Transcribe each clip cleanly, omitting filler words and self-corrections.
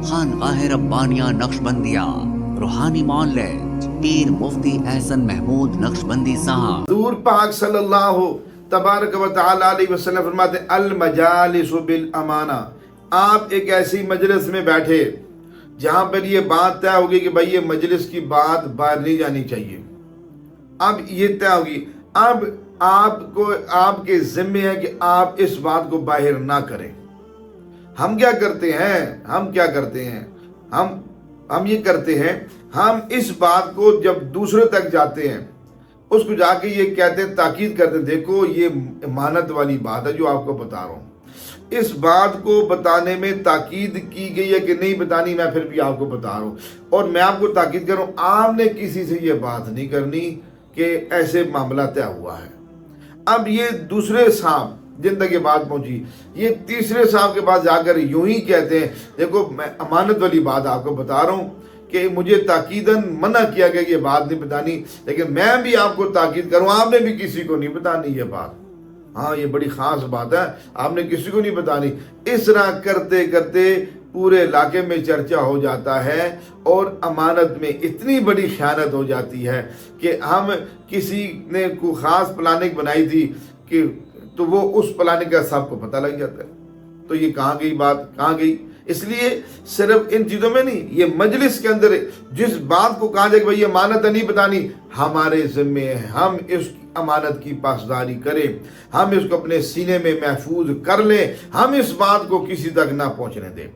خانقاہ ربانیہ نقشبندیہ روحانی معلج پیر مفتی احسن محمود نقشبندی صاحب۔ حضور پاک صلی اللہ تبارک و تعالی علیہ وسلم فرماتے ہیں المجالس بالامانہ، آپ ایک ایسی مجلس میں بیٹھے جہاں پر یہ بات طے ہوگی کہ بھائی یہ مجلس کی بات باہر نہیں جانی چاہیے، اب یہ طے ہوگی، اب آپ کے ذمے ہے کہ آپ اس بات کو باہر نہ کریں۔ ہم کیا کرتے ہیں ہم یہ کرتے ہیں، ہم اس بات کو جب دوسرے تک جاتے ہیں اس کو جا کے یہ کہتے ہیں، تاکید کرتے ہیں، دیکھو یہ امانت والی بات ہے جو آپ کو بتا رہا ہوں، اس بات کو بتانے میں تاکید کی گئی ہے کہ نہیں بتانی، میں پھر بھی آپ کو بتا رہا ہوں، اور میں آپ کو تاکید کر رہا ہوں آپ نے کسی سے یہ بات نہیں کرنی کہ ایسے معاملہ طے ہوا ہے۔ اب یہ دوسرے صاحب جن تک یہ بات پہنچی، یہ تیسرے صاحب کے پاس جا کر یوں ہی کہتے ہیں، دیکھو میں امانت والی بات آپ کو بتا رہا ہوں کہ مجھے تاکیداً منع کیا گیا کہ یہ بات نہیں بتانی، لیکن میں بھی آپ کو تاکید کروں، آپ نے بھی کسی کو نہیں بتانی یہ بات، ہاں یہ بڑی خاص بات ہے، آپ نے کسی کو نہیں بتانی۔ اس طرح کرتے کرتے پورے علاقے میں چرچا ہو جاتا ہے اور امانت میں اتنی بڑی خیانت ہو جاتی ہے کہ ہم کسی نے کوئی خاص پلاننگ بنائی تھی کہ تو وہ اس پلاننگ کا سب کو پتہ لگ جاتا ہے، تو یہ کہاں گئی بات، کہاں گئی؟ اس لیے صرف ان چیزوں میں نہیں، یہ مجلس کے اندر جس بات کو کہا جائے کہ بھئی یہ امانت نہیں بتانی، ہمارے ذمے ہے ہم اس امانت کی پاسداری کریں، ہم اس کو اپنے سینے میں محفوظ کر لیں، ہم اس بات کو کسی تک نہ پہنچنے دیں۔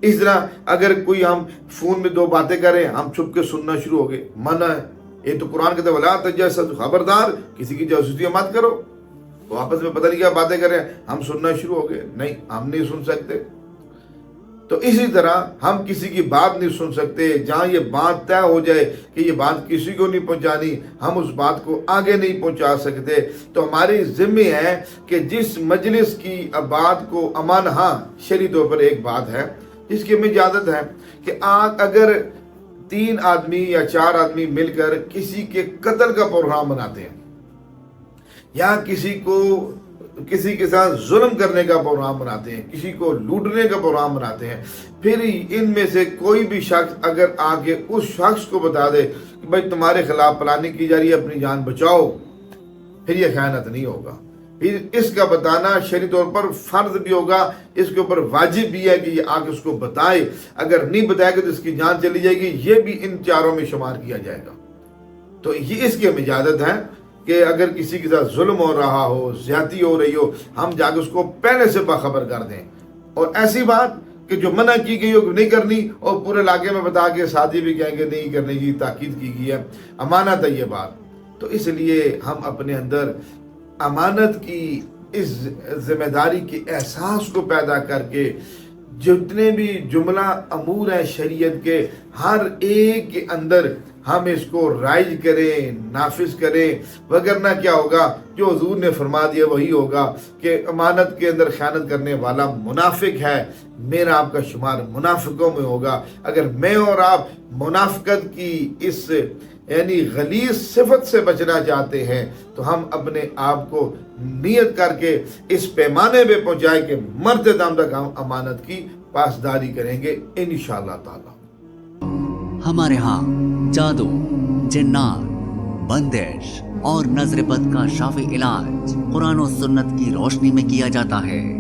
اس طرح اگر کوئی ہم فون میں دو باتیں کریں، ہم چھپ کے سننا شروع ہو گئے، منع ہے، یہ تو قرآن کہتا ہے وَلَا تَجَسَّسُوا، خبردار کسی کی جاسوسی مت کرو، وہ آپس میں پتہ نہیں کیا باتیں کریں، ہم سننا شروع ہو گئے، نہیں ہم نہیں سن سکتے۔ تو اسی طرح ہم کسی کی بات نہیں سن سکتے، جہاں یہ بات طے ہو جائے کہ یہ بات کسی کو نہیں پہنچانی، ہم اس بات کو آگے نہیں پہنچا سکتے۔ تو ہماری ذمہ ہے کہ جس مجلس کی بات کو ہاں شرعی طور پر ایک بات ہے جس کی ہمیں اجازت ہے کہ اگر 3 آدمی یا 4 آدمی مل کر کسی کے قتل کا پروگرام بناتے ہیں یا کسی کے ساتھ ظلم کرنے کا پروگرام بناتے ہیں، کسی کو لوٹنے کا پروگرام بناتے ہیں، پھر ان میں سے کوئی بھی شخص اگر آگے اس شخص کو بتا دے کہ بھائی تمہارے خلاف پلاننگ کی جا رہی ہے، اپنی جان بچاؤ، پھر یہ خیانت نہیں ہوگا۔ پھر اس کا بتانا شرعی طور پر فرض بھی ہوگا، اس کے اوپر واجب بھی ہے کہ یہ آگے اس کو بتائے، اگر نہیں بتائے گا تو اس کی جان چلی جائے گی، یہ بھی ان 4 میں شمار کیا جائے گا۔ تو یہ اس کی ہمیں اجازت ہے کہ اگر کسی کے ساتھ ظلم ہو رہا ہو، زیادتی ہو رہی ہو، ہم جا کے اس کو پہلے سے باخبر کر دیں، اور ایسی بات کہ جو منع کی گئی ہو نہیں کرنی، اور پورے علاقے میں بتا کے ساتھی بھی کہیں گے نہیں کرنے کی تاکید کی گئی ہے، امانت ہے یہ بات۔ تو اس لیے ہم اپنے اندر امانت کی اس ذمہ داری کے احساس کو پیدا کر کے جتنے بھی جملہ امور ہیں شریعت کے، ہر ایک کے اندر ہم اس کو رائج کریں، نافذ کریں، وگرنہ کیا ہوگا جو حضور نے فرما دیا وہی ہوگا کہ امانت کے اندر خیانت کرنے والا منافق ہے، میرا آپ کا شمار منافقوں میں ہوگا۔ اگر میں اور آپ منافقت کی اس یعنی غلیظ صفت سے بچنا چاہتے ہیں تو ہم اپنے آپ کو نیت کر کے اس پیمانے پہ پہنچائیں کہ مرتے دم تک ہم امانت کی پاسداری کریں گے انشاءاللہ تعالی۔ ہمارے ہاں جادو، جنات، بندش اور نظر بد کا شافی علاج قرآن و سنت کی روشنی میں کیا جاتا ہے۔